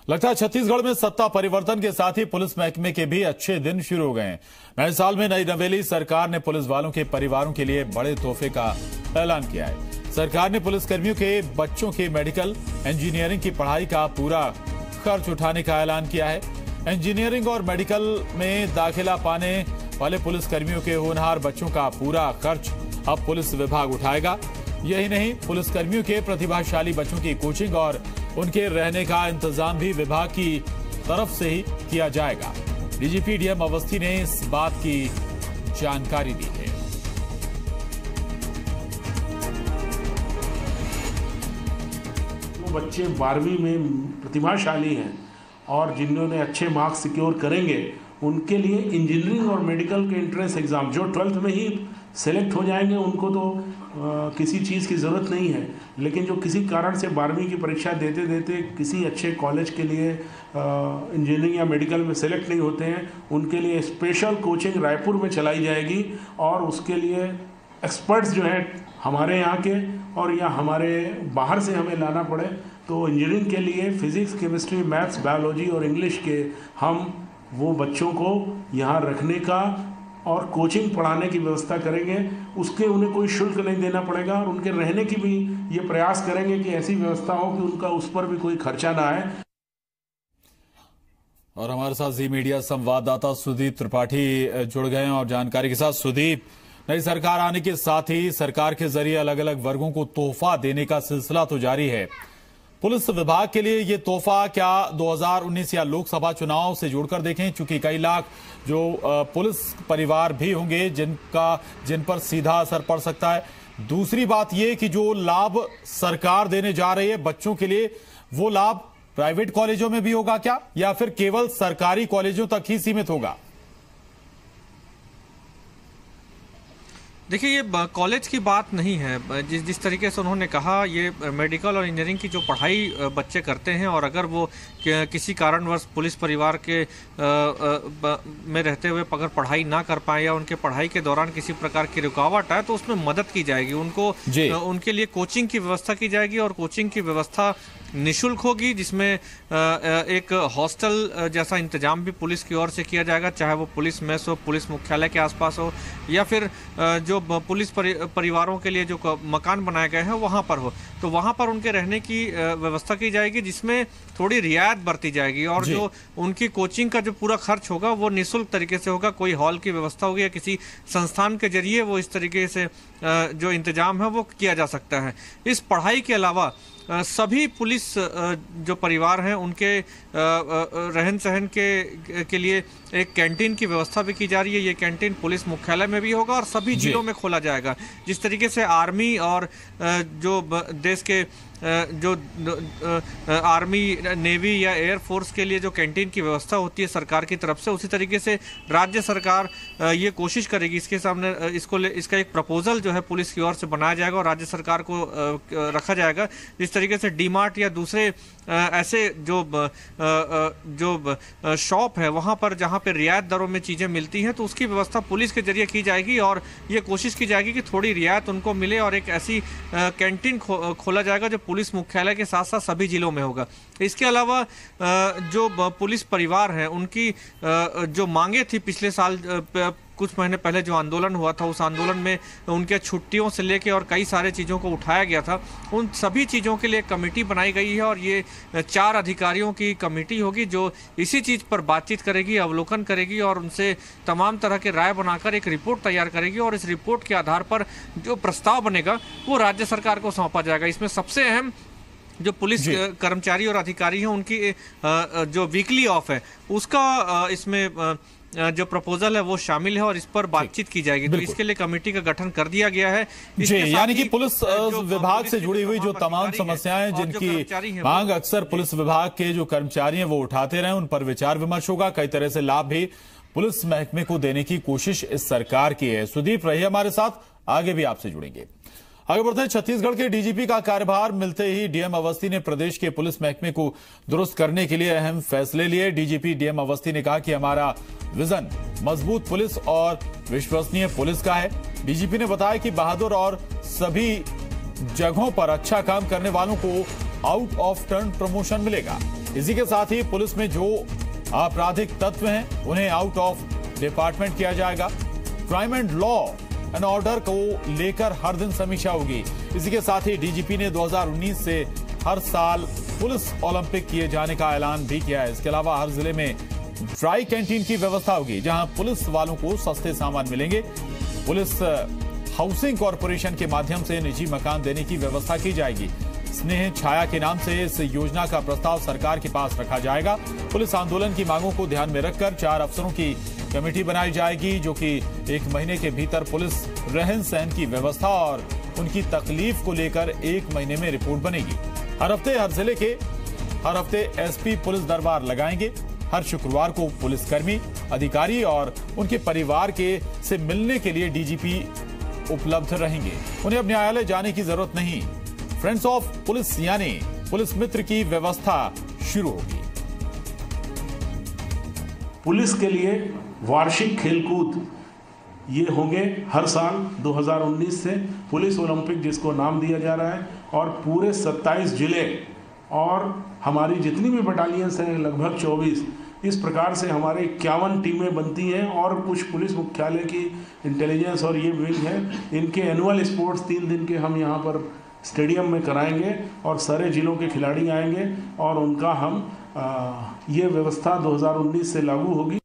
लगता है छत्तीसगढ़ में सत्ता परिवर्तन के साथ ही पुलिस महकमे के भी अच्छे दिन शुरू हो गए हैं। नए साल में नई नवेली सरकार ने पुलिस वालों के परिवारों के लिए बड़े तोहफे का ऐलान किया है। सरकार ने पुलिसकर्मियों के बच्चों के मेडिकल इंजीनियरिंग की पढ़ाई का पूरा खर्च उठाने का ऐलान किया है। इंजीनियरिंग और मेडिकल में दाखिला पाने वाले पुलिसकर्मियों के होनहार बच्चों का पूरा खर्च अब पुलिस विभाग उठाएगा। यही नहीं, पुलिसकर्मियों के प्रतिभाशाली बच्चों की कोचिंग और उनके रहने का इंतजाम भी विभाग की तरफ से ही किया जाएगा। डीजीपी डीएम अवस्थी ने इस बात की जानकारी दी है। वो बच्चे 12वीं में प्रतिभाशाली हैं और जिन्होंने अच्छे मार्क्स सिक्योर करेंगे उनके लिए इंजीनियरिंग और मेडिकल के एंट्रेंस एग्ज़ाम जो 12th में ही सेलेक्ट हो जाएंगे उनको तो किसी चीज़ की ज़रूरत नहीं है, लेकिन जो किसी कारण से 12वीं की परीक्षा देते देते किसी अच्छे कॉलेज के लिए इंजीनियरिंग या मेडिकल में सेलेक्ट नहीं होते हैं, उनके लिए स्पेशल कोचिंग रायपुर में चलाई जाएगी और उसके लिए एक्सपर्ट्स जो हैं हमारे यहाँ के और या हमारे बाहर से हमें लाना पड़े तो इंजीनियरिंग के लिए फिजिक्स, केमिस्ट्री, मैथ्स, बायोलॉजी और इंग्लिश के हम वो बच्चों को यहाँ रखने का और कोचिंग पढ़ाने की व्यवस्था करेंगे। उसके उन्हें कोई शुल्क नहीं देना पड़ेगा और उनके रहने की भी ये प्रयास करेंगे कि ऐसी व्यवस्था हो कि उनका उस पर भी कोई खर्चा ना आए। और हमारे साथ जी मीडिया संवाददाता सुदीप त्रिपाठी जुड़ गए हैं और जानकारी के साथ। सुदीप, नई सरकार आने के साथ ही सरकार के जरिए अलग अलग वर्गों को तोहफा देने का सिलसिला तो जारी है। पुलिस विभाग के लिए ये तोहफा क्या 2019 या लोकसभा चुनाव से जोड़कर देखें, क्योंकि कई लाख जो पुलिस परिवार भी होंगे जिन पर सीधा असर पड़ सकता है। दूसरी बात ये कि जो लाभ सरकार देने जा रही है बच्चों के लिए, वो लाभ प्राइवेट कॉलेजों में भी होगा क्या या फिर केवल सरकारी कॉलेजों तक ही सीमित होगा? देखिए, ये कॉलेज की बात नहीं है। जिस तरीके से उन्होंने कहा, ये मेडिकल और इंजीनियरिंग की जो पढ़ाई बच्चे करते हैं और अगर वो किसी कारणवश पुलिस परिवार के में रहते हुए अगर पढ़ाई ना कर पाए या उनके पढ़ाई के दौरान किसी प्रकार की रुकावट आए तो उसमें मदद की जाएगी। उनको उनके लिए कोचिंग की व्यवस्था की जाएगी और कोचिंग की व्यवस्था निःशुल्क होगी, जिसमें एक हॉस्टल जैसा इंतजाम भी पुलिस की ओर से किया जाएगा, चाहे वो पुलिस मेस हो, पुलिस मुख्यालय के आसपास हो या फिर जो पुलिस परिवारों के लिए जो मकान बनाए गए हैं वहां पर हो, तो वहां पर उनके रहने की व्यवस्था की जाएगी, जिसमें थोड़ी रियायत बरती जाएगी और जो उनकी कोचिंग का जो पूरा खर्च होगा वो निःशुल्क तरीके से होगा। कोई हॉल की व्यवस्था होगी या किसी संस्थान के जरिए वो इस तरीके से जो इंतजाम है वो किया जा सकता है। इस पढ़ाई के अलावा सभी पुलिस जो परिवार हैं उनके रहन सहन के लिए एक कैंटीन की व्यवस्था भी की जा रही है। ये कैंटीन पुलिस मुख्यालय में भी होगा और सभी जिलों में खोला जाएगा। जिस तरीके से आर्मी और जो देश के जो आर्मी, नेवी या एयरफोर्स के लिए जो कैंटीन की व्यवस्था होती है सरकार की तरफ से, उसी तरीके से राज्य सरकार ये कोशिश करेगी। इसके सामने इसका एक प्रपोजल जो है पुलिस की ओर से बनाया जाएगा और राज्य सरकार को रखा जाएगा। जिस तरीके से डीमार्ट या दूसरे ऐसे जो शॉप है वहां पर जहां पे रियायत दरों में चीजें मिलती हैं तो उसकी व्यवस्था पुलिस के जरिए की जाएगी और ये कोशिश की जाएगी कि थोड़ी रियायत उनको मिले और एक ऐसी कैंटीन खोला जाएगा जो पुलिस मुख्यालय के साथ साथ सभी जिलों में होगा। इसके अलावा जो पुलिस परिवार हैं उनकी जो मांगे थी पिछले साल कुछ महीने पहले जो आंदोलन हुआ था, उस आंदोलन में उनके छुट्टियों से लेके और कई सारे चीज़ों को उठाया गया था। उन सभी चीज़ों के लिए कमेटी बनाई गई है और ये 4 अधिकारियों की कमेटी होगी जो इसी चीज़ पर बातचीत करेगी, अवलोकन करेगी और उनसे तमाम तरह के राय बनाकर एक रिपोर्ट तैयार करेगी और इस रिपोर्ट के आधार पर जो प्रस्ताव बनेगा वो राज्य सरकार को सौंपा जाएगा। इसमें सबसे अहम जो पुलिस कर्मचारी और अधिकारी हैं उनकी जो वीकली ऑफ है उसका इसमें जो प्रपोजल है वो शामिल है और इस पर बातचीत की जाएगी। तो इसके लिए कमेटी का गठन कर दिया गया है। यानी कि पुलिस विभाग से जुड़ी हुई जो तमाम समस्याएं जिनकी मांग अक्सर पुलिस विभाग के जो कर्मचारी हैं वो उठाते रहे, उन पर विचार विमर्श होगा। कई तरह से लाभ भी पुलिस महकमे को देने की कोशिश इस सरकार की है। सुदीप रहिए हमारे साथ, आगे भी आपसे जुड़ेंगे। आगे बढ़ते हैं। छत्तीसगढ़ के डीजीपी का कार्यभार मिलते ही डीएम अवस्थी ने प्रदेश के पुलिस महकमे को दुरुस्त करने के लिए अहम फैसले लिए। डीजीपी डीएम अवस्थी ने कहा कि हमारा विजन मजबूत पुलिस और विश्वसनीय पुलिस का है। डीजीपी ने बताया कि बहादुर और सभी जगहों पर अच्छा काम करने वालों को आउट ऑफ टर्न प्रमोशन मिलेगा। इसी के साथ ही पुलिस में जो आपराधिक तत्व हैं उन्हें आउट ऑफ डिपार्टमेंट किया जाएगा। Crime and law and order को लेकर हर दिन समीक्षा होगी। इसी के साथ ही डीजीपी ने 2019 से हर साल पुलिस ओलंपिक किए जाने का ऐलान भी किया है। इसके अलावा हर जिले में ड्राई कैंटीन की व्यवस्था होगी, जहां पुलिस वालों को सस्ते सामान मिलेंगे। पुलिस हाउसिंग कॉरपोरेशन के माध्यम से निजी मकान देने की व्यवस्था की जाएगी। स्नेह छाया के नाम से इस योजना का प्रस्ताव सरकार के पास रखा जाएगा। पुलिस आंदोलन की मांगों को ध्यान में रखकर 4 अफसरों की कमेटी बनाई जाएगी, जो कि 1 महीने के भीतर पुलिस रहन सहन की व्यवस्था और उनकी तकलीफ को लेकर 1 महीने में रिपोर्ट बनेगी। हर जिले के हर हफ्ते एसपी पुलिस दरबार लगाएंगे। हर शुक्रवार को पुलिसकर्मी, अधिकारी और उनके परिवार से मिलने के लिए डीजीपी उपलब्ध रहेंगे। उन्हें अब न्यायालय जाने की जरूरत नहीं। फ्रेंड्स ऑफ पुलिस यानी पुलिस मित्र की व्यवस्था शुरू होगी। पुलिस के लिए वार्षिक खेलकूद ये होंगे हर साल 2019 से पुलिस ओलंपिक, जिसको नाम दिया जा रहा है, और पूरे 27 जिले और हमारी जितनी भी बटालियंस हैं लगभग 24, इस प्रकार से हमारे 51 टीमें बनती हैं और कुछ पुलिस मुख्यालय की इंटेलिजेंस और ये विंग है। इनके एनुअल स्पोर्ट्स 3 दिन के हम यहाँ पर स्टेडियम में कराएंगे और सारे जिलों के खिलाड़ी आएंगे और उनका हम ये व्यवस्था 2019 से लागू होगी।